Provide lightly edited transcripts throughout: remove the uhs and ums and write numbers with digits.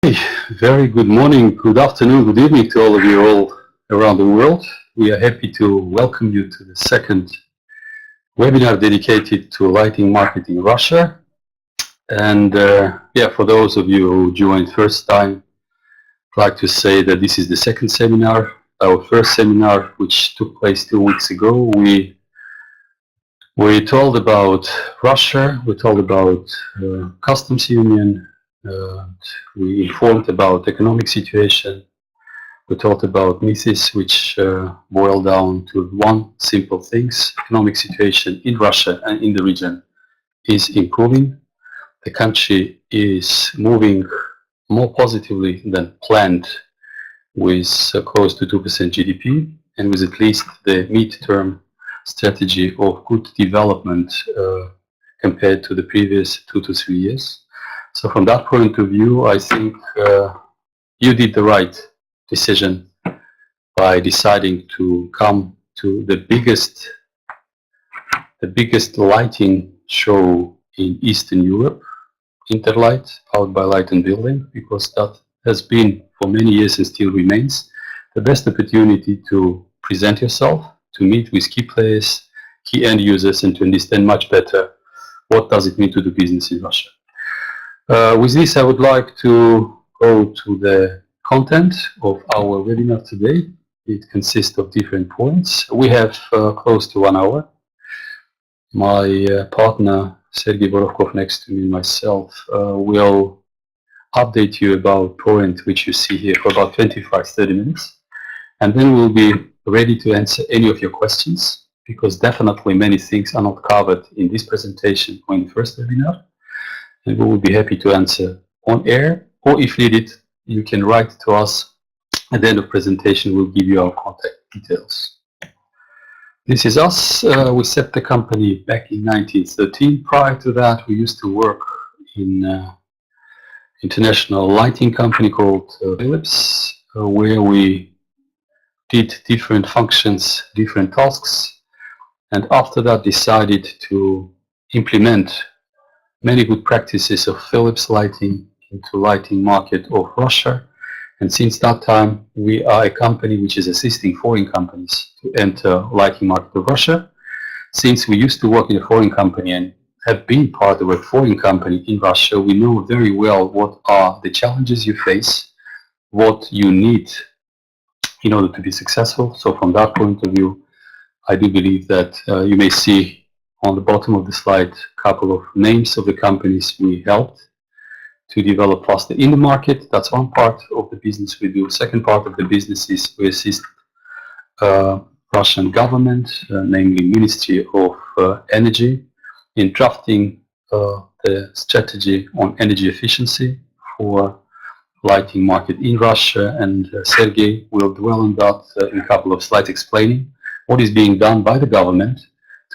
Very good morning, good afternoon, good evening to all of you all around the world. We are happy to welcome you to the second webinar dedicated to lighting market in Russia. And for those of you who joined first time, I'd like to say that this is the second seminar. Our first seminar, which took place 2 weeks ago, we told about Russia, we told about customs union, we informed about economic situation. We talked about myths which boil down to one simple thing: economic situation in Russia and in the region is improving. The country is moving more positively than planned, with close to 2% GDP and with at least the mid-term strategy of good development compared to the previous 2 to 3 years. So from that point of view, I think you did the right decision by deciding to come to the biggest lighting show in Eastern Europe, Interlight, powered by Light+Building, because that has been for many years and still remains the best opportunity to present yourself, to meet with key players, key end users, and to understand much better what does it mean to do business in Russia. With this, I would like to go to the content of our webinar today. It consists of different points. We have close to 1 hour. My partner, Sergey Borovkov, next to me, myself, will update you about point which you see here for about 25-30 minutes. And then we'll be ready to answer any of your questions, because definitely many things are not covered in this presentation or in the first webinar. And we will be happy to answer on air, or if needed, you can write to us. At the end of presentation, we'll give you our contact details. This is us. We set the company back in 1913. Prior to that, we used to work in an international lighting company called Philips, where we did different functions, different tasks, and after that decided to implement many good practices of Philips lighting into lighting market of Russia. And since that time, we are a company which is assisting foreign companies to enter lighting market of Russia. Since we used to work in a foreign company and have been part of a foreign company in Russia, we know very well what are the challenges you face, what you need in order to be successful. So from that point of view, I do believe that you may see on the bottom of the slide a couple of names of the companies we helped to develop faster in the market. That's one part of the business we do. Second part of the business is we assist Russian government, namely Ministry of Energy, in drafting the strategy on energy efficiency for lighting market in Russia. And Sergey will dwell on that in a couple of slides, explaining what is being done by the government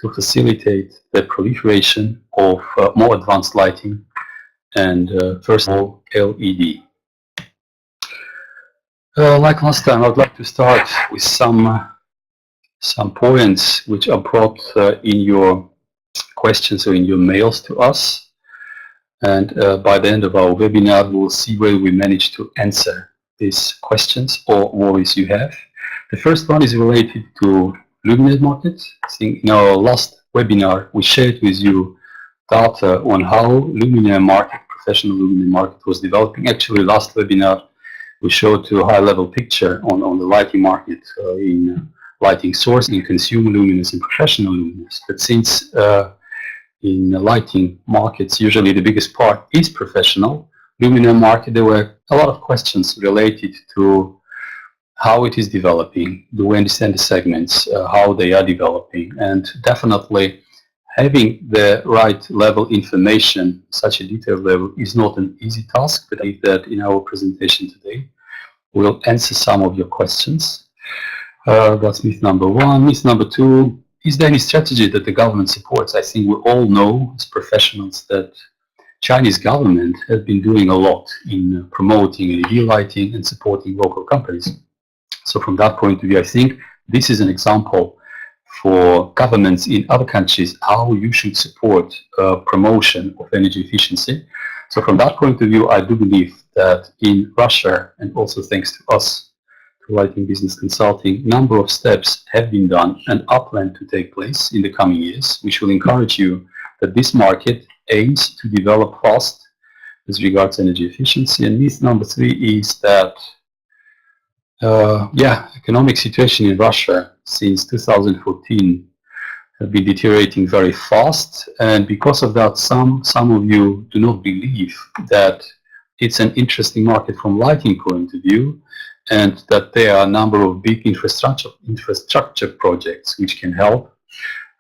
to facilitate the proliferation of more advanced lighting, and first of all, LED. Like last time, I would like to start with some points which are brought in your questions or in your mails to us. And by the end of our webinar, we'll see whether we manage to answer these questions or worries you have. The first one is related to luminaire market. I think in our last webinar, we shared with you data on how luminaire market, professional luminaire market, was developing. Actually, last webinar, we showed to a high-level picture on the lighting market in lighting source, in consumer luminaires and professional luminaires. But since in lighting markets, usually the biggest part is professional luminaire market, there were a lot of questions related to how it is developing, do we understand the segments, how they are developing, and definitely having the right level information, such a detailed level, is not an easy task, but I think that in our presentation today, we'll answer some of your questions. That's myth number one. Myth number two, is there any strategy that the government supports? I think we all know as professionals that Chinese government has been doing a lot in promoting LED lighting and supporting local companies. So from that point of view, I think this is an example for governments in other countries how you should support promotion of energy efficiency. So from that point of view, I do believe that in Russia, and also thanks to us, to Lighting Business Consulting, number of steps have been done and are planned to take place in the coming years, which will encourage you that this market aims to develop fast as regards energy efficiency. And myth number 3 is that economic situation in Russia since 2014 have been deteriorating very fast, and because of that, some of you do not believe that it's an interesting market from lighting point of view, and that there are a number of big infrastructure projects which can help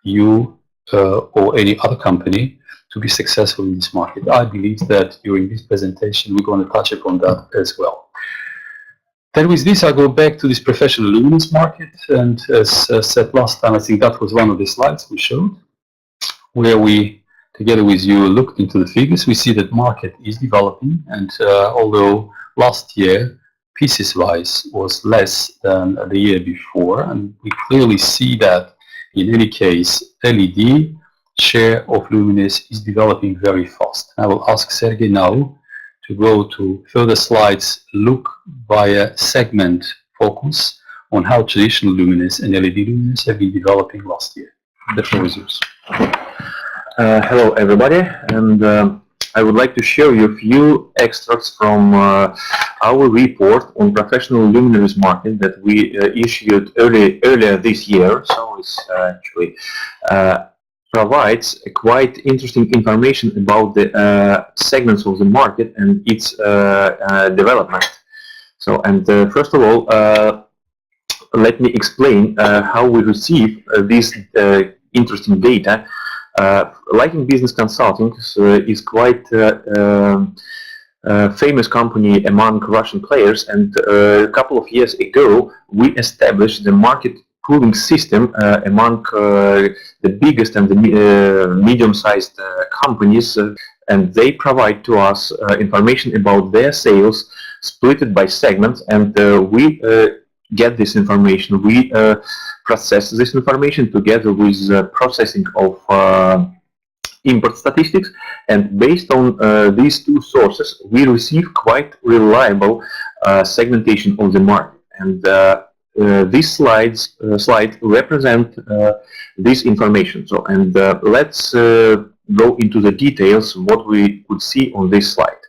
you or any other company to be successful in this market. I believe that during this presentation we're going to touch upon that as well. Then with this, I go back to this professional luminous market, and as said last time, I think that was one of the slides we showed, where we, together with you, looked into the figures. We see that market is developing, and although last year, pieces-wise, was less than the year before, and we clearly see that in any case, LED share of luminous is developing very fast. I will ask Sergey now to go to further slides, look via segment focus on how traditional luminous and LED luminous have been developing last year. The floor is yours. Hello everybody, and I would like to show you a few extracts from our report on professional luminaires market that we issued earlier this year. So it's actually provides quite interesting information about the segments of the market and its development. So, and first of all, let me explain how we receive this interesting data. Lighting Business Consulting is quite famous company among Russian players, and a couple of years ago we established the market pooling system among the biggest and the medium-sized companies, and they provide to us information about their sales split by segments, and we get this information. We process this information together with processing of import statistics, and based on these two sources we receive quite reliable segmentation of the market. And these slide represent this information. So, and let's go into the details what we could see on this slide.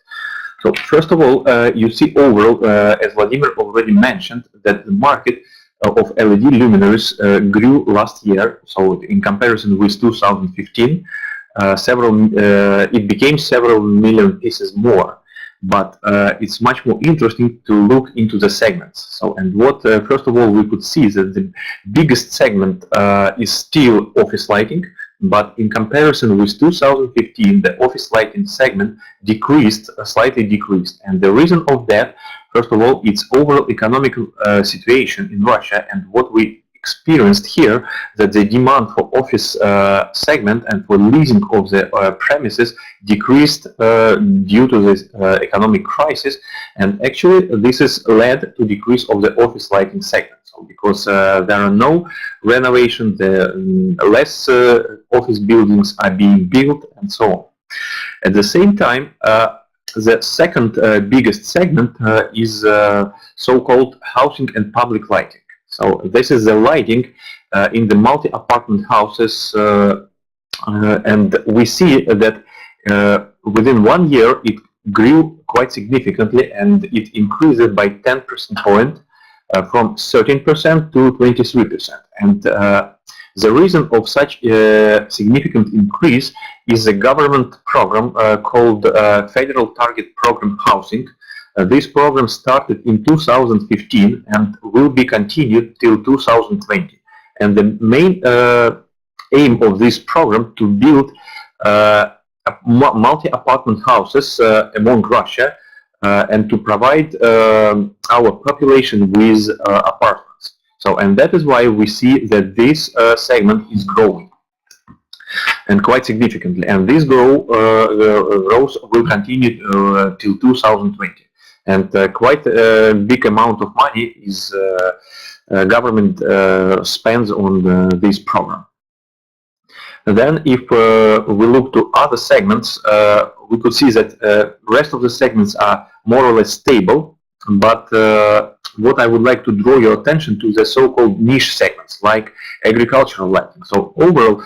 So first of all, you see overall, as Vladimir already mentioned, that the market of LED luminaires grew last year. So in comparison with 2015, it became several million pieces more. But it's much more interesting to look into the segments. So, and what first of all we could see is that the biggest segment is still office lighting, but in comparison with 2015, the office lighting segment decreased, slightly decreased. And the reason of that, first of all, it's overall economic situation in Russia, and what we experienced here, that the demand for office segment and for leasing of the premises decreased due to this economic crisis, and actually this has led to decrease of the office lighting segment. So because there are no renovation, less office buildings are being built, and so on. At the same time, the second biggest segment is so-called housing and public lighting. So this is the lighting in the multi-apartment houses, and we see that within 1 year it grew quite significantly, and it increased by 10% point from 13% to 23%. And the reason of such a significant increase is a government program called Federal Target Program Housing. This program started in 2015 and will be continued till 2020. And the main aim of this program to build multi-apartment houses among Russia and to provide our population with apartments. So, and that is why we see that this segment is growing, and quite significantly. And this growth will continue till 2020. And quite a big amount of money is government spends on this program. Then, if we look to other segments, we could see that rest of the segments are more or less stable. But what I would like to draw your attention to the so-called niche segments, like agricultural lighting. So overall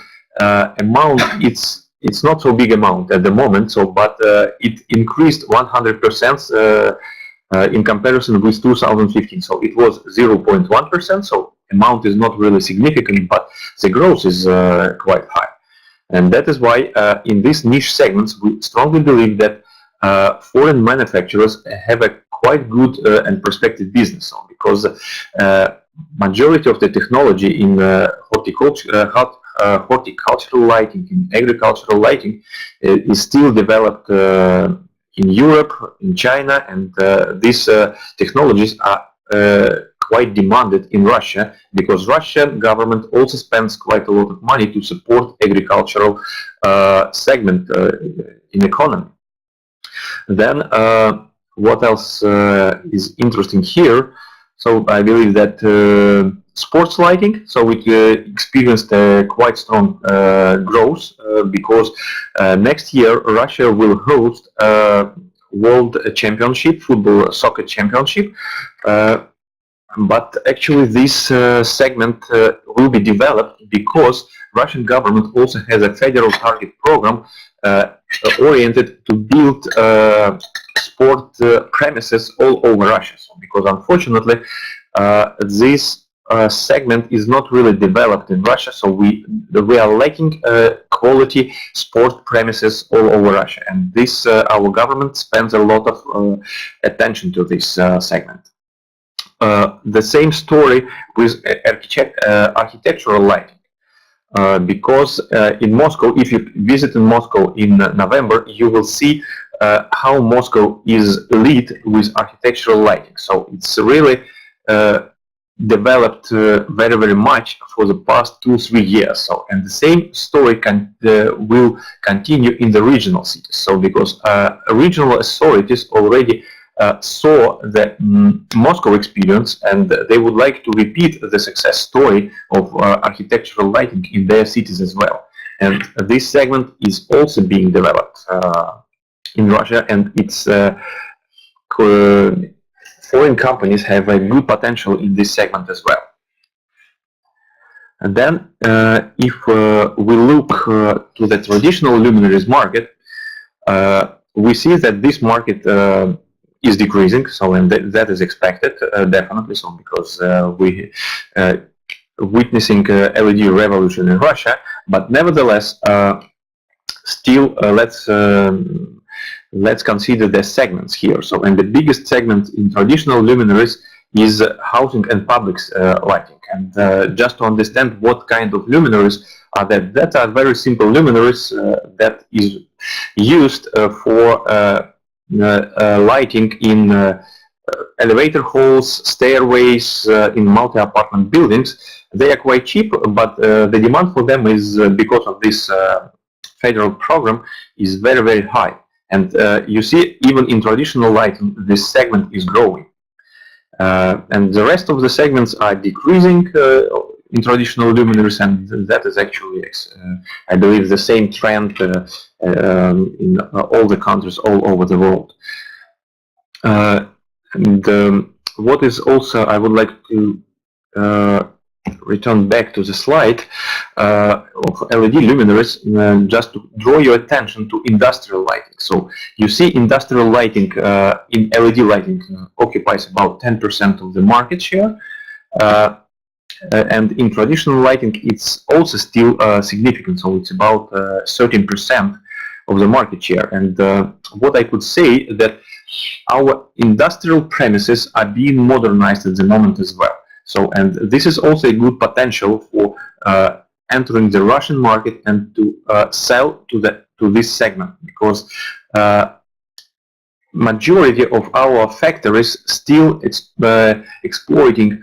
amount, it's not so big amount at the moment. So, but it increased 100% in comparison with 2015. So it was 0.1%. So amount is not really significant, but the growth is quite high. And that is why in these niche segments, we strongly believe that foreign manufacturers have a quite good and prospective business, because majority of the technology in horticultural lighting, in agricultural lighting, is still developed in Europe, in China, and these technologies are quite demanded in Russia, because Russian government also spends quite a lot of money to support agricultural segment in economy. Then what else is interesting here? So I believe that sports lighting, so it experienced a quite strong growth because next year Russia will host World Championship, football soccer championship. But actually this segment will be developed because Russian government also has a federal target program oriented to build sport premises all over Russia. So, because unfortunately this segment is not really developed in Russia, so we are lacking quality sport premises all over Russia, and this our government spends a lot of attention to this segment. The same story with architectural lighting, because in Moscow, if you visit in Moscow in November, you will see how Moscow is lit with architectural lighting. So it's really developed very, very much for the past 2-3 years. So, and the same story will continue in the regional cities. So because regional authorities already saw the Moscow experience, and they would like to repeat the success story of architectural lighting in their cities as well. And this segment is also being developed in Russia, and it's foreign companies have a good potential in this segment as well. And then if we look to the traditional luminaries market, we see that this market is decreasing, so, and that is expected, definitely so, because we witnessing LED revolution in Russia. But nevertheless, still let's consider the segments here. So, and the biggest segment in traditional luminaries is housing and public lighting. And just to understand what kind of luminaries are that are very simple luminaries that is used for lighting in elevator halls, stairways, in multi-apartment buildings. They are quite cheap, but the demand for them is, because of this federal program, is very, very high. And you see, even in traditional lighting, this segment is growing. And the rest of the segments are decreasing in traditional luminaries, and that is actually, I believe, the same trend in all the countries all over the world. And what is also, I would like to return back to the slide of LED luminaries, just to draw your attention to industrial lighting. So you see, industrial lighting in LED lighting occupies about 10% of the market share. And in traditional lighting, it's also still significant, so it's about 13% of the market share. And what I could say that our industrial premises are being modernized at the moment as well. So, and this is also a good potential for entering the Russian market and to sell to this segment, because majority of our factories still exploiting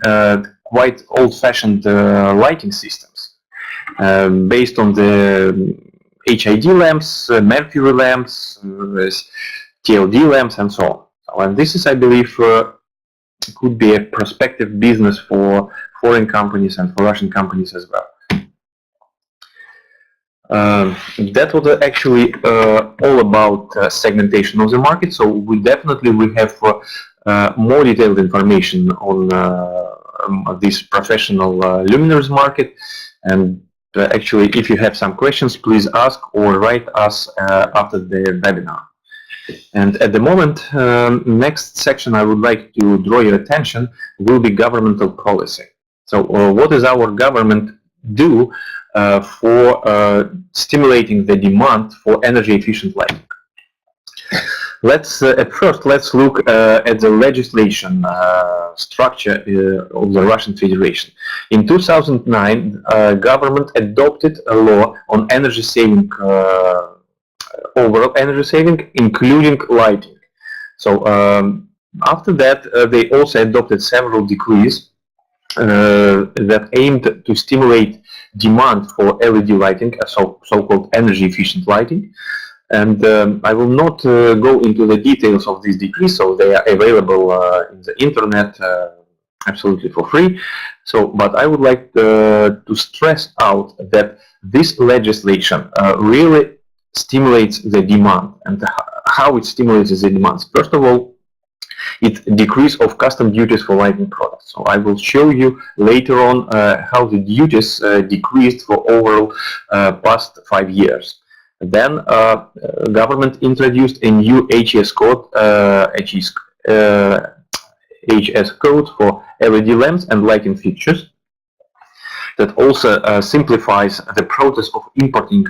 quite old-fashioned lighting systems based on the HID lamps, mercury lamps, TLD lamps, and so on. So, and this is, I believe, could be a prospective business for foreign companies and for Russian companies as well. That was actually all about segmentation of the market. So we definitely will have more detailed information on this professional luminaries market. And actually, if you have some questions, please ask or write us after the webinar. And at the moment, next section I would like to draw your attention will be governmental policy. So what does our government do for stimulating the demand for energy efficient lighting? At first let's look at the legislation structure of the Russian Federation. In 2009, government adopted a law on energy saving, overall energy saving, including lighting. So after that, they also adopted several decrees that aimed to stimulate demand for LED lighting, so-called energy efficient lighting. And I will not go into the details of these decrees, so they are available in the internet absolutely for free. So, but I would like to stress out that this legislation really stimulates the demand. And how it stimulates the demand? First of all, it decrease of custom duties for lighting products. So I will show you later on how the duties decreased for overall past 5 years. Then government introduced a new HS code, HS code for LED lamps and lighting fixtures that also simplifies the process of importing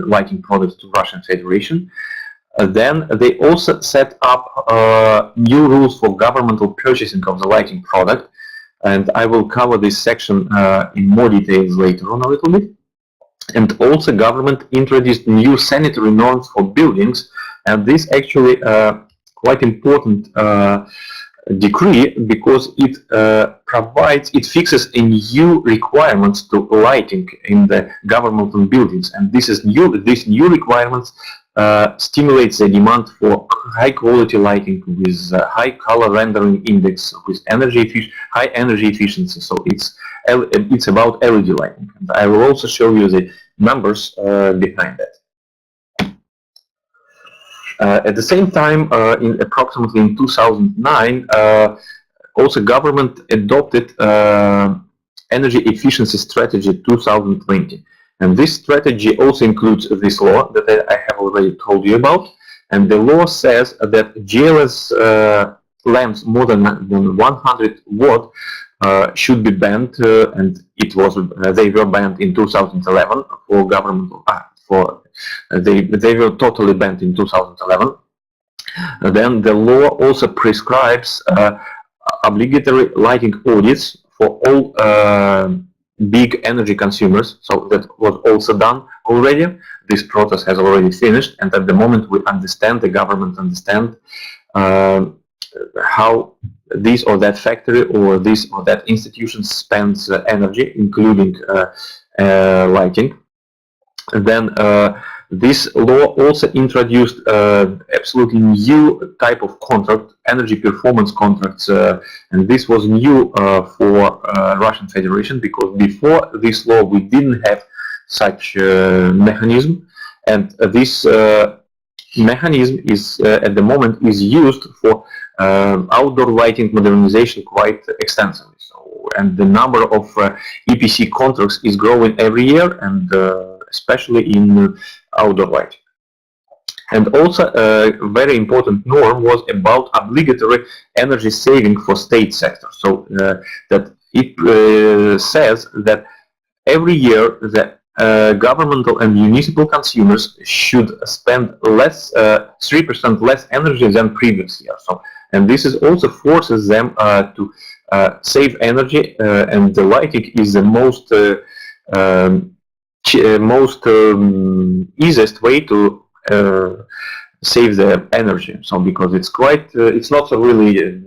lighting products to Russian Federation. Then they also set up new rules for governmental purchasing of the lighting product, and I will cover this section in more details later on a little bit. And also government introduced new sanitary norms for buildings, and this actually quite important decree because it fixes a new requirements to lighting in the governmental buildings, and these new requirements stimulates the demand for high quality lighting with high color rendering index with high energy efficiency. So it's about LED lighting, and I will also show you the numbers behind that. At the same time, approximately in 2009, also government adopted energy efficiency strategy 2020. And this strategy also includes this law that I have already told you about. And the law says that GLS lamps more than 100 watt should be banned, and they were banned in 2011 for governmental. They were totally banned in 2011. Then the law also prescribes obligatory lighting audits for all big energy consumers. So that was also done already. This process has already finished, and at the moment the government understands how this or that factory or this or that institution spends energy, including lighting. And then this law also introduced absolutely new type of contract, energy performance contracts, and this was new for Russian Federation, because before this law we didn't have such mechanism, and this mechanism is at the moment is used for outdoor lighting modernization quite extensively. So, and the number of EPC contracts is growing every year, and especially in outdoor lighting. And also a very important norm was about obligatory energy saving for state sector. So that it says that every year the governmental and municipal consumers should spend 3% less energy than previous year. So, and this is also forces them to save energy, and the lighting is the most easiest way to save the energy. So because it's quite, it's not so really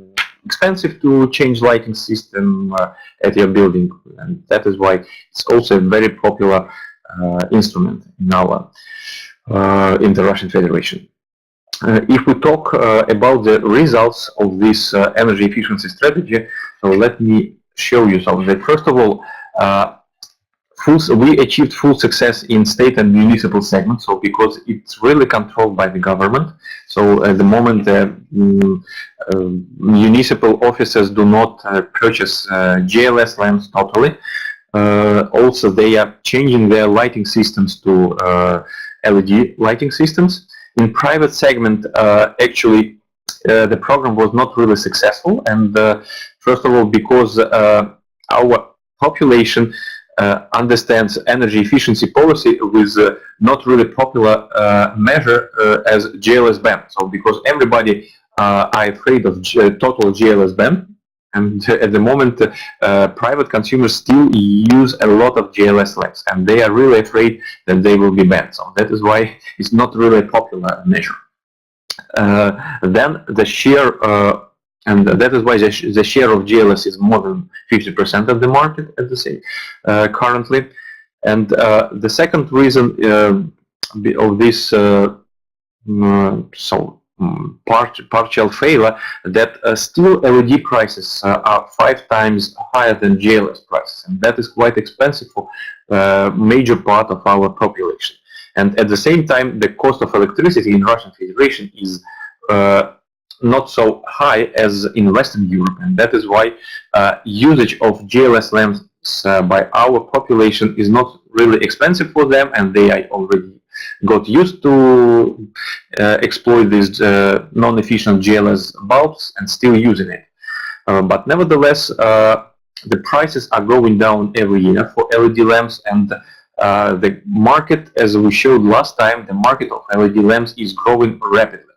expensive to change lighting system at your building, and that is why it's also a very popular instrument now in the Russian Federation. If we talk about the results of this energy efficiency strategy, so let me show you something. First of all, we achieved full success in state and municipal segments. So because it's really controlled by the government. So at the moment, municipal offices do not purchase GLS lamps totally. Also, they are changing their lighting systems to LED lighting systems. In private segment, actually, the program was not really successful. And first of all, because our population understands energy efficiency policy with not really popular measure as GLS ban. So because everybody are afraid of total GLS ban, and at the moment private consumers still use a lot of GLS lamps, and they are really afraid that they will be banned. So that is why it's not really a popular measure. Then the share and that is why the share of GLS is more than 50% of the market at the same currently. And the second reason of this partial failure, that still LED prices are 5 times higher than GLS prices, and that is quite expensive for major part of our population. And at the same time, the cost of electricity in Russian Federation is not so high as in Western Europe, and that is why usage of GLS lamps by our population is not really expensive for them, and they are already got used to exploit these non-efficient GLS bulbs and still using it. But nevertheless, the prices are going down every year for LED lamps, and the market, as we showed last time, the market of LED lamps is growing rapidly.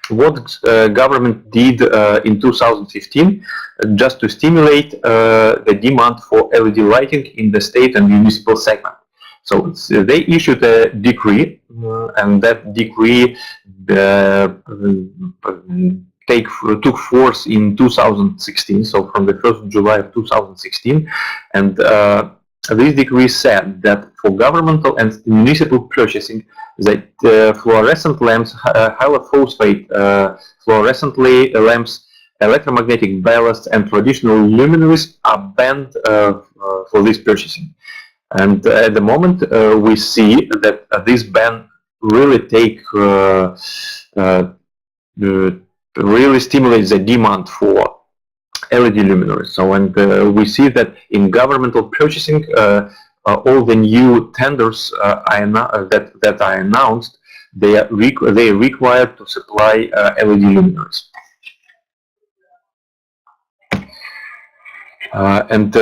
What government did in 2015 just to stimulate the demand for LED lighting in the state and municipal segment. So they issued a decree, and that decree took force in 2016, so from the 1st of July of 2016, and this decree said that for governmental and municipal purchasing, that fluorescent lamps, halophosphate fluorescent lamps, electromagnetic ballasts, and traditional luminaries are banned for this purchasing. And at the moment, we see that this ban really really stimulates the demand for LED luminaries. So, and we see that in governmental purchasing, all the new tenders that are announced, they are required to supply LED luminaries. And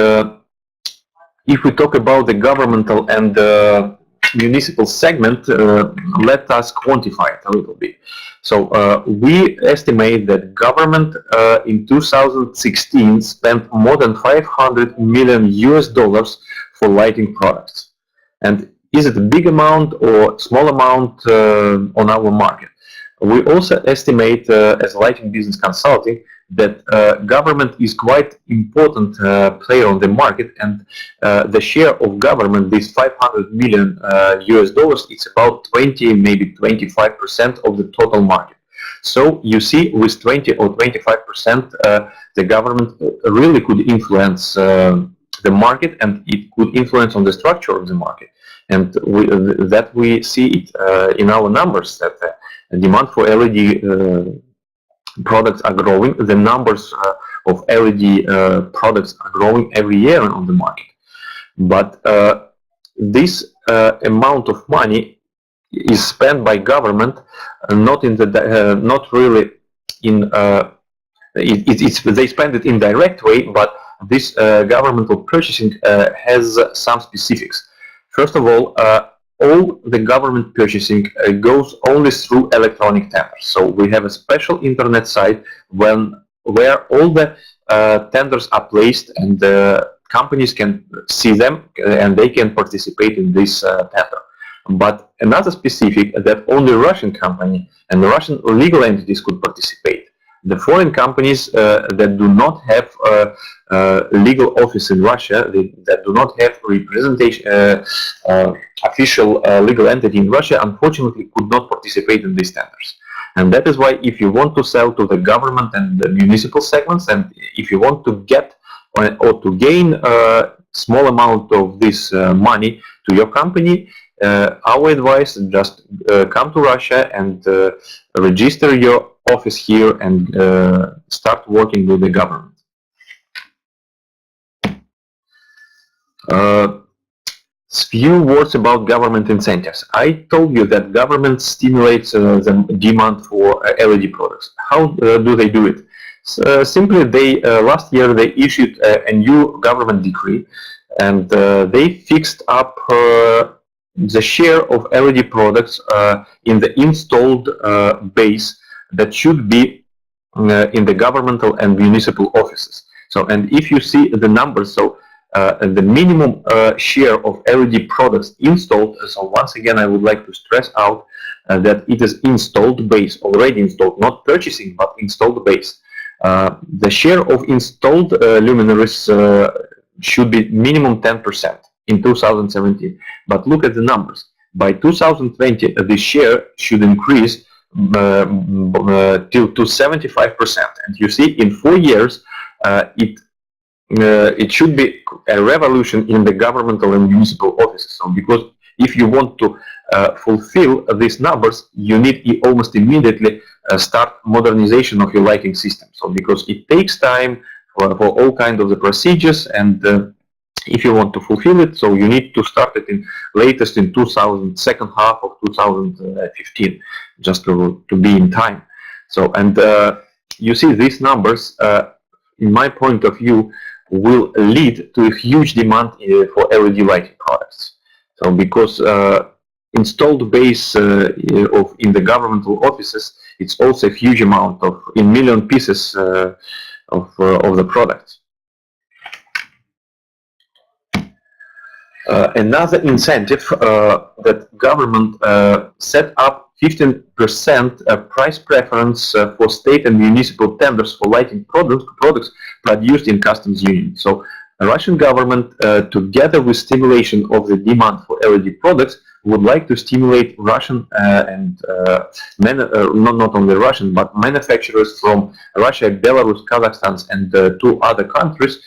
if we talk about the governmental and municipal segment, let us quantify it a little bit. So we estimate that government in 2016 spent more than $500 million for lighting products. And is it a big amount or small amount on our market? We also estimate as lighting business consulting that government is quite important player on the market, and the share of government, this $500 million it's about 20, maybe 25% of the total market. So you see, with 20 or 25%, the government really could influence the market, and it could influence on the structure of the market. And we see it in our numbers, that the demand for LED products are growing. The numbers of LED products are growing every year on the market. But this amount of money is spent by government, not really in they spend it in direct way, but this governmental purchasing has some specifics. First of all the government purchasing goes only through electronic tenders. So we have a special internet site where all the tenders are placed, and the companies can see them and they can participate in this tender. But another specific, that only Russian company and the Russian legal entities could participate. The foreign companies that do not have legal office in Russia, that do not have representation, official legal entity in Russia, unfortunately could not participate in these tenders. And that is why if you want to sell to the government and the municipal segments, and if you want to get or to gain a small amount of this money to your company, our advice is just come to Russia and register your office here and start working with the government. Few words about government incentives. I told you that government stimulates the demand for LED products. How do they do it? Simply, they last year they issued a new government decree, and they fixed up the share of LED products in the installed base that should be in the governmental and municipal offices. So, and if you see the numbers, so the minimum share of LED products installed, so once again I would like to stress out that it is installed base, already installed, not purchasing, but installed base. The share of installed luminaries should be minimum 10% in 2017. But look at the numbers. By 2020, this share should increase to 75%. And you see, in 4 years, it should be a revolution in the governmental and municipal offices. So, because if you want to fulfill these numbers, you need almost immediately start modernization of your lighting system. So, because it takes time for all kinds of the procedures, and if you want to fulfill it, so you need to start it in latest in second half of 2015, just to be in time. So, and you see these numbers, in my point of view, will lead to a huge demand for LED lighting products. So, because installed base in the governmental offices, it's also a huge amount of, in million pieces of the products. Another incentive that government set up 15% price preference for state and municipal tenders for lighting products produced in customs union. So the Russian government, together with stimulation of the demand for LED products, would like to stimulate Russian and not only Russian, but manufacturers from Russia, Belarus, Kazakhstan, and 2 other countries.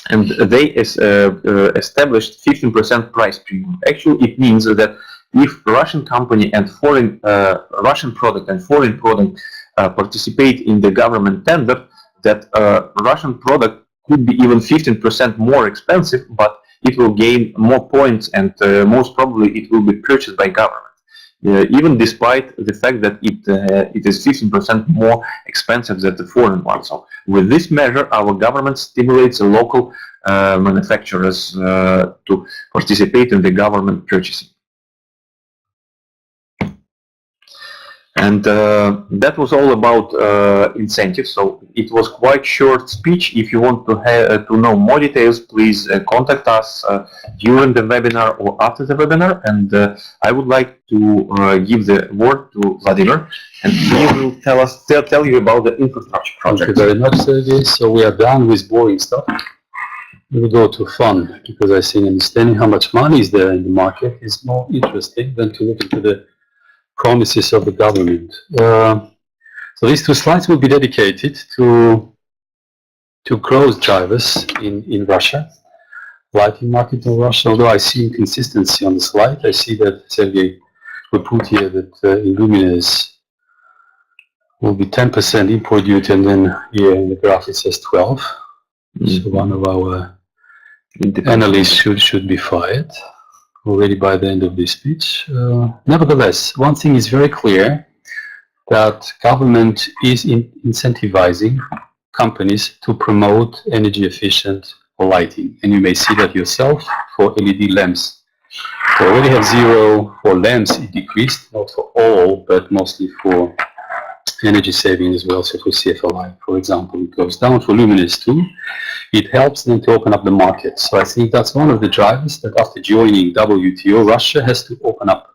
And they established 15% price premium. Actually, it means that if Russian company and foreign Russian product and foreign product participate in the government tender, that Russian product could be even 15% more expensive, but it will gain more points, and most probably it will be purchased by government, even despite the fact that it is 15% more expensive than the foreign one. So with this measure, our government stimulates the local manufacturers to participate in the government purchasing. And that was all about incentives. So it was quite short speech. If you want to know more details, please contact us during the webinar or after the webinar. And I would like to give the word to Vladimir, and he will tell you about the infrastructure project. Thank you very much, Sergey. So we are done with boring stuff. We will go to fun, because I think understanding how much money is there in the market is more interesting than to look into the promises of the government. So these 2 slides will be dedicated to growth drivers in Russia, lighting market in Russia. Although I see inconsistency on the slide, I see that Sergey will put here that in luminaires will be 10% import duty, and then here in the graph it says 12. So one of our analysts should be fired already by the end of this speech. Nevertheless, one thing is very clear, that government is incentivizing companies to promote energy efficient lighting. And you may see that yourself for LED lamps. We already have 0 for lamps, it decreased, not for all, but mostly for energy saving as well. So for CFLI, for example, it goes down. For luminaires too. It helps them to open up the market. So I think that's one of the drivers, that after joining WTO, Russia has to open up.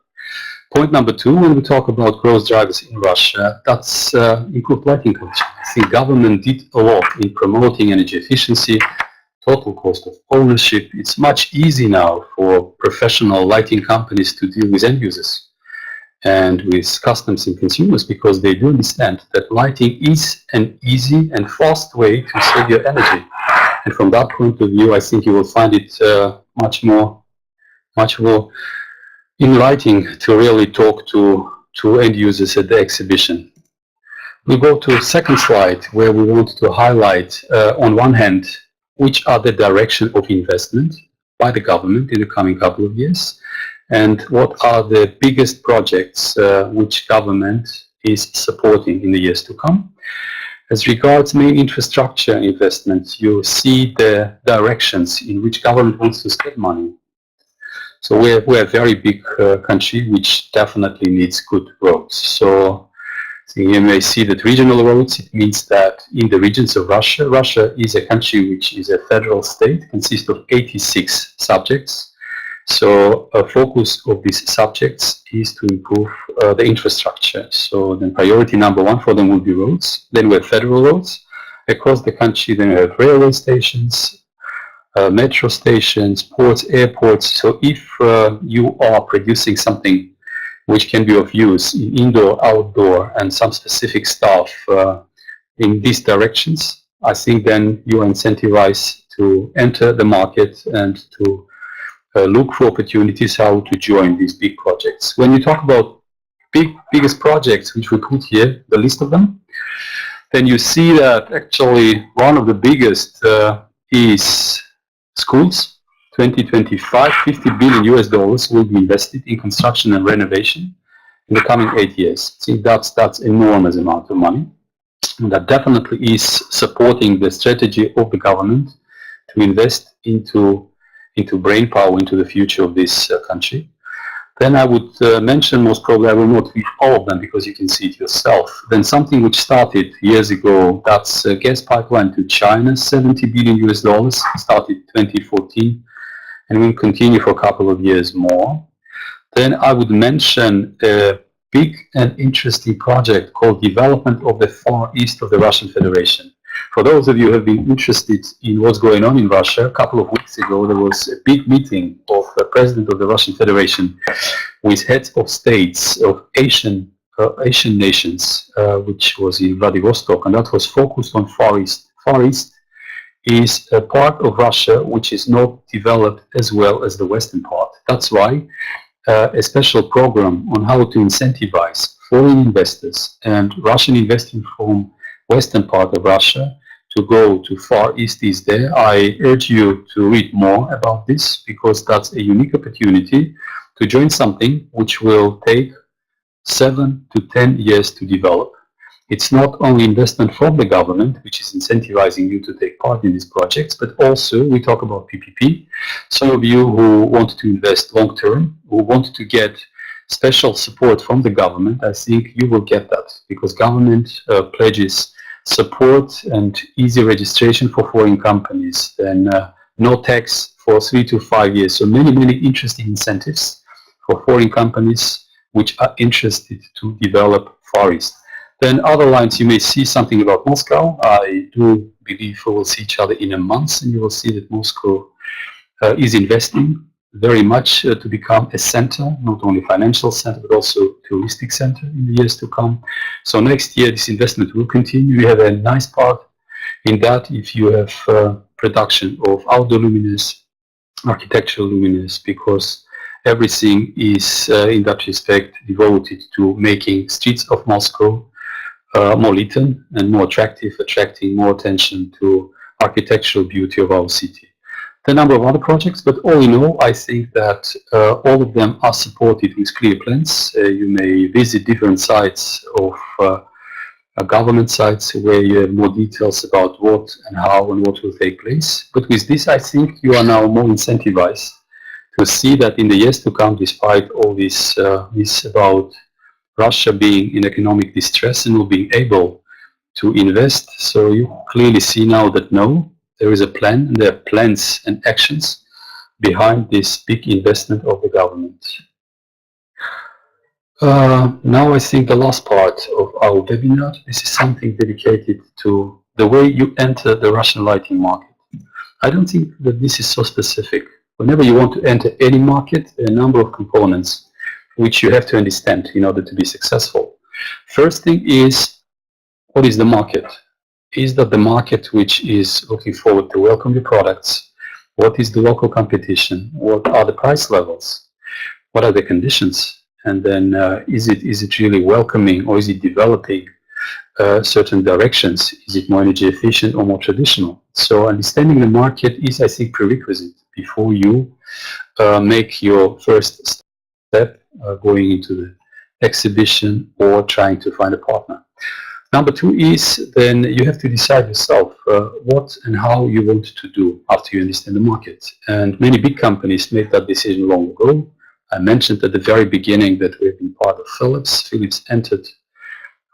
Point number 2, when we talk about growth drivers in Russia, that's improved lighting culture. I think government did a lot in promoting energy efficiency, total cost of ownership. It's much easier now for professional lighting companies to deal with end users. and with customs and consumers, because they do understand that lighting is an easy and fast way to save your energy. And from that point of view, I think you will find it much more enlightening to really talk to end users at the exhibition. We go to the second slide, where we want to highlight, on one hand, which are the direction of investment by the government in the coming couple of years, and what are the biggest projects which government is supporting in the years to come. As regards main infrastructure investments, you see the directions in which government wants to spend money. So we're a very big country which definitely needs good roads. So you may see that regional roads, it means that in the regions of Russia, Russia is a country which is a federal state, consists of 86 subjects. So a focus of these subjects is to improve the infrastructure. So then priority number one for them will be roads. Then we have federal roads across the country. Then we have railway stations, metro stations, ports, airports. So if you are producing something which can be of use in indoor, outdoor, and some specific stuff in these directions, I think then you are incentivized to enter the market and to look for opportunities how to join these big projects. When you talk about biggest projects, which we put here, the list of them, then you see that actually one of the biggest is schools. 2025, $50 billion will be invested in construction and renovation in the coming 8 years. I think that's enormous amount of money. And that definitely is supporting the strategy of the government to invest into brain power, into the future of this country. Then I would mention, most probably I will not read all of them because you can see it yourself. Then something which started years ago, that's a gas pipeline to China, $70 billion, started 2014, and will continue for a couple of years more. Then I would mention a big and interesting project called Development of the Far East of the Russian Federation. For those of you who have been interested in what's going on in Russia, a couple of weeks ago there was a big meeting of the President of the Russian Federation with heads of states of Asian nations, which was in Vladivostok, and that was focused on Far East. Far East is a part of Russia which is not developed as well as the western part. That's why a special program on how to incentivize foreign investors and Russian investors from western part of Russia to go to Far East is there. I urge you to read more about this because that's a unique opportunity to join something which will take 7 to 10 years to develop. It's not only investment from the government, which is incentivizing you to take part in these projects, but also we talk about PPP. Some of you who want to invest long term, who want to get special support from the government, I think you will get that because government pledges support and easy registration for foreign companies, then no tax for 3 to 5 years. So many interesting incentives for foreign companies which are interested to develop Far East. Then other lines, you may see something about Moscow. I do believe we will see each other in a month, and you will see that Moscow is investing very much to become a center, not only financial center, but also touristic center in the years to come. So next year, this investment will continue. We have a nice part in that if you have production of outdoor luminaires, architectural luminaires, because everything is in that respect devoted to making streets of Moscow more lit and more attractive, attracting more attention to architectural beauty of our city. The number of other projects, but all in all, I think that all of them are supported with clear plans. You may visit different sites of government sites where you have more details about what and how and what will take place. But with this, I think you are now more incentivized to see that in the years to come, despite all this about Russia being in economic distress and not being able to invest. So you clearly see now that no, there is a plan and there are plans and actions behind this big investment of the government. Now I think the last part of our webinar, this is something dedicated to the way you enter the Russian lighting market. I don't think that this is so specific. Whenever you want to enter any market, there are a number of components which you have to understand in order to be successful. First thing is, what is the market? Is that the market which is looking forward to welcome your products? What is the local competition? What are the price levels? What are the conditions? And then is it really welcoming, or is it developing certain directions? Is it more energy efficient or more traditional? So understanding the market is, I think, prerequisite before you make your first step going into the exhibition or trying to find a partner. Number two is, then you have to decide yourself what and how you want to do after you understand the market. And many big companies made that decision long ago. I mentioned at the very beginning that we've been part of Philips. Philips entered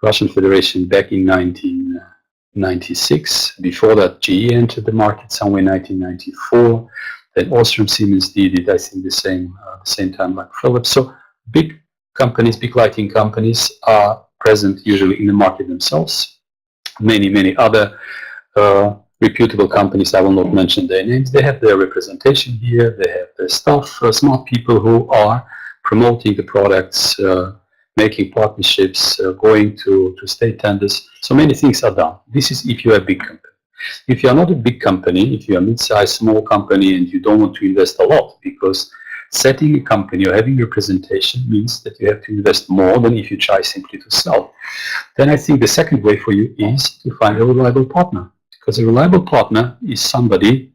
Russian Federation back in 1996. Before that, GE entered the market somewhere in 1994. Then Austrian Siemens did it, I think, the same time like Philips. So big companies, big lighting companies are present usually in the market themselves. Many other reputable companies, I will not mention their names, they have their representation here, they have their staff, smart people who are promoting the products, making partnerships, going to state tenders. So many things are done. This is if you're a big company. If you're not a big company, if you're a mid-sized, small company and you don't want to invest a lot, because setting a company or having representation means that you have to invest more than if you try simply to sell, then I think the second way for you is to find a reliable partner. Because a reliable partner is somebody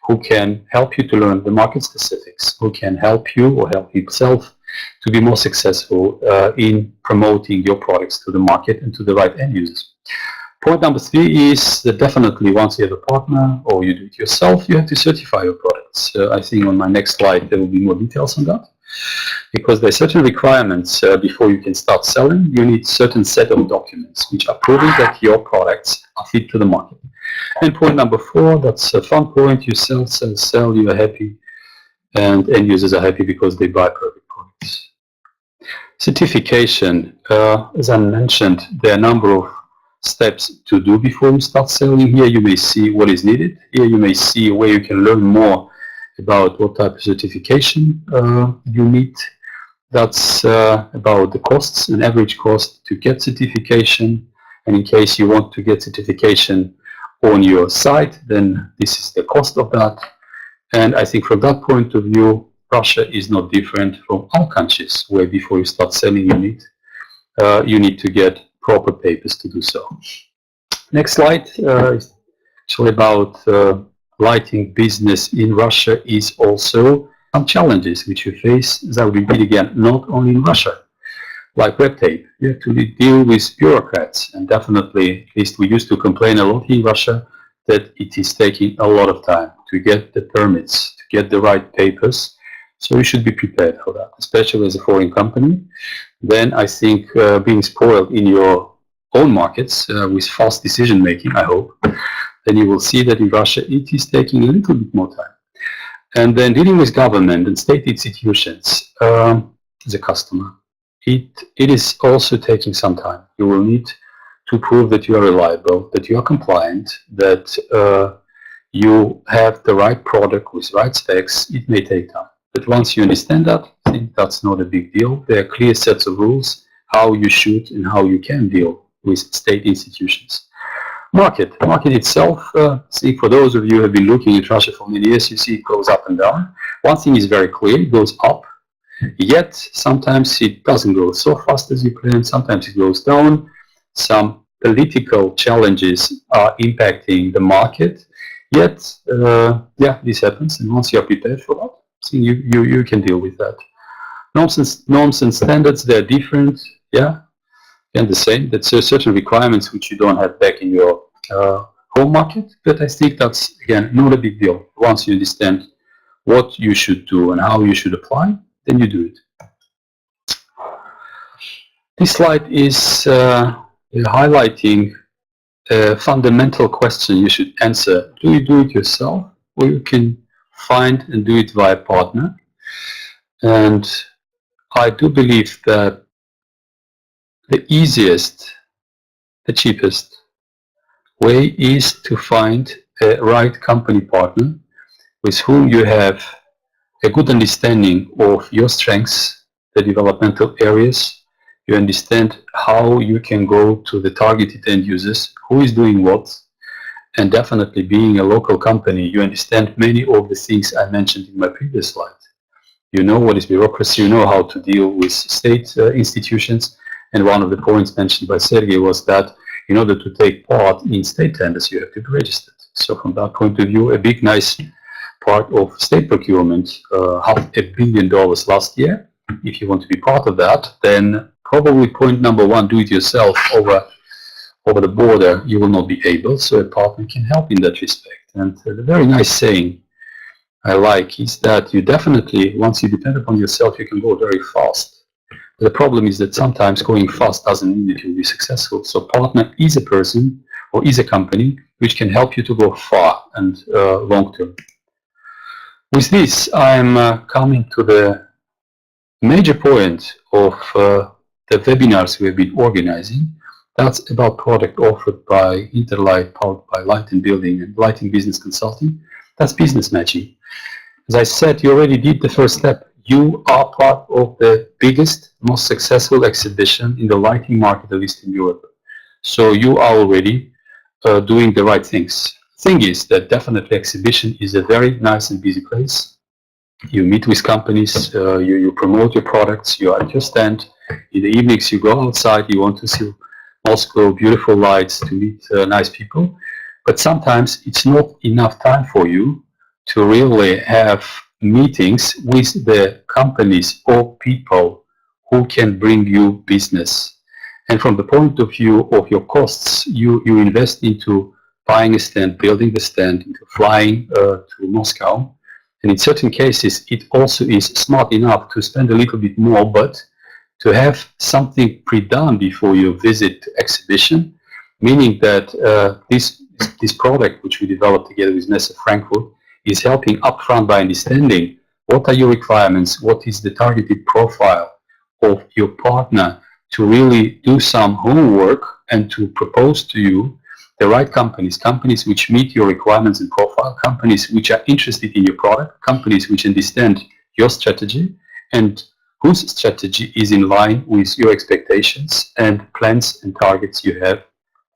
who can help you to learn the market specifics, who can help you or help himself to be more successful in promoting your products to the market and to the right end users. Point number three is that definitely once you have a partner or you do it yourself, you have to certify your products. I think on my next slide there will be more details on that. Because there are certain requirements before you can start selling. You need certain set of documents which are proving that your products are fit to the market. And point number four, that's a fun point, you sell, you are happy, and end users are happy because they buy perfect products. Certification, as I mentioned, there are a number of steps to do before you start selling. Here you may see what is needed. Here you may see where you can learn more about what type of certification you need. That's about the costs, an average cost to get certification. And in case you want to get certification on your site, then this is the cost of that. And I think from that point of view, Russia is not different from all countries, where before you start selling, you need to get proper papers to do so. Next slide is actually about lighting business in Russia is also some challenges which you face, as I will repeat again, not only in Russia, like red tape. You have to deal with bureaucrats, and definitely, at least we used to complain a lot in Russia, that it is taking a lot of time to get the permits, to get the right papers. So you should be prepared for that, especially as a foreign company. Then I think being spoiled in your own markets with fast decision making, I hope, then you will see that in Russia it is taking a little bit more time. And then dealing with government and state institutions as a customer, it is also taking some time. You will need to prove that you are reliable, that you are compliant, that you have the right product with right specs. It may take time. But once you understand that, I think that's not a big deal. There are clear sets of rules how you should and how you can deal with state institutions. Market itself, see, for those of you who have been looking at Russia for many years, you see it goes up and down. One thing is very clear, it goes up, yet sometimes it doesn't go so fast as you plan, sometimes it goes down. Some political challenges are impacting the market, yet, yeah, this happens, and once you are prepared for that, so you can deal with that. Norms and standards, they're different, yeah, and the same. That's certain requirements which you don't have back in your home market, but I think that's, again, not a big deal. Once you understand what you should do and how you should apply, then you do it. This slide is highlighting a fundamental question you should answer. Do you do it yourself, or you can find and do it via partner? And I do believe that the easiest, the cheapest way is to find a right company partner with whom you have a good understanding of your strengths the developmental areas, you understand how you can go to the targeted end users, who is doing what, and definitely being a local company, you understand many of the things I mentioned in my previous slide. You know what is bureaucracy, you know how to deal with state institutions, and one of the points mentioned by Sergey was that in order to take part in state tenders, you have to be registered. So from that point of view, a big, nice part of state procurement, $500 million last year. If you want to be part of that, then probably point number one, do it yourself over the border, you will not be able, so a partner can help in that respect. And the very nice saying I like is that you definitely, once you depend upon yourself, you can go very fast. The problem is that sometimes going fast doesn't mean that you'll be successful. So partner is a person or is a company which can help you to go far and long term. With this, I'm coming to the major point of the webinars we've been organizing. That's about product offered by Interlight, powered by Light+Building and Lighting Business Consulting. That's business matching. As I said, you already did the first step. You are part of the biggest, most successful exhibition in the lighting market, at least in Europe. So you are already doing the right things. Thing is that definitely exhibition is a very nice and busy place. You meet with companies, you promote your products, you are at your stand. In the evenings you go outside, you want to see Moscow, beautiful lights, to meet nice people. But sometimes it's not enough time for you to really have meetings with the companies or people who can bring you business. And from the point of view of your costs, you invest into buying a stand, building the stand, into flying to Moscow. And in certain cases, it also is smart enough to spend a little bit more, but to have something pre-done before you visit the exhibition, meaning that this product, which we developed together with Messe Frankfurt, is helping upfront by understanding what are your requirements, what is the targeted profile of your partner, to really do some homework and to propose to you the right companies, companies which meet your requirements and profile, companies which are interested in your product, companies which understand your strategy and whose strategy is in line with your expectations and plans and targets you have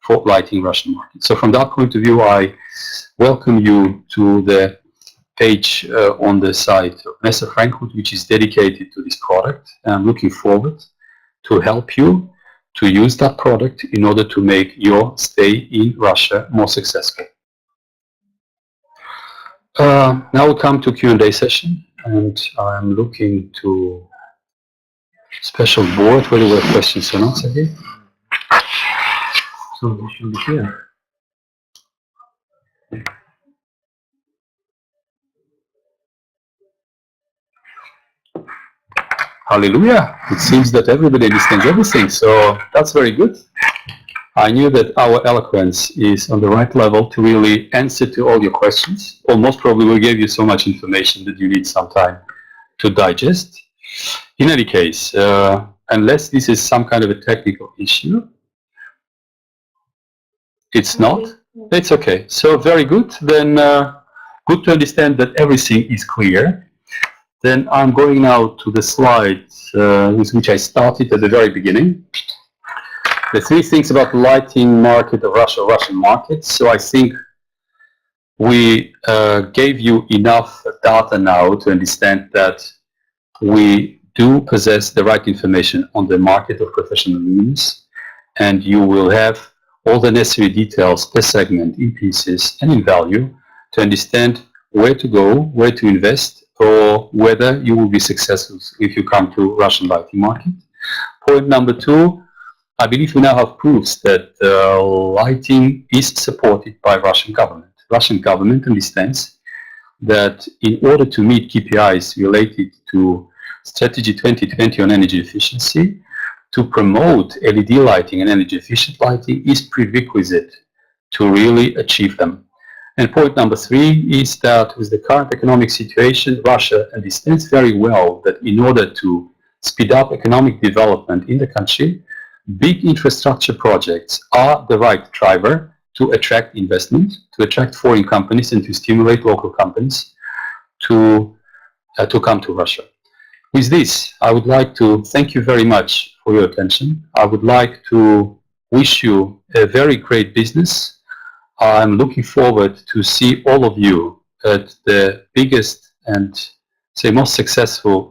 for lighting Russian market. So from that point of view, I welcome you to the page on the site of Messe Frankfurt, which is dedicated to this product. I'm looking forward to help you to use that product in order to make your stay in Russia more successful. Now we come to Q&A session, and I'm looking to special board whether we have questions or not, Sergey. So we should be here. Hallelujah! It seems that everybody understands everything, so that's very good. I knew that our eloquence is on the right level to really answer to all your questions. Or most probably we gave you so much information that you need some time to digest. In any case, unless this is some kind of a technical issue, it's not. It's okay. So very good. Then good to understand that everything is clear. Then I'm going now to the slides with which I started at the very beginning. The three things about the lighting market of Russia, Russian markets. So I think we gave you enough data now to understand that we do possess the right information on the market of professional luminaires, and you will have all the necessary details per segment in pieces and in value to understand where to go, where to invest, or whether you will be successful if you come to Russian lighting market. Point number two, I believe we now have proofs that lighting is supported by Russian government. Russian government understands that in order to meet KPIs related to Strategy 2020 on energy efficiency, to promote LED lighting and energy efficient lighting is prerequisite to really achieve them. And point number three is that with the current economic situation, Russia understands very well that in order to speed up economic development in the country, big infrastructure projects are the right driver to attract investment, to attract foreign companies and to stimulate local companies to come to Russia. With this, I would like to thank you very much for your attention. I would like to wish you a very great business. I'm looking forward to see all of you at the biggest and say most successful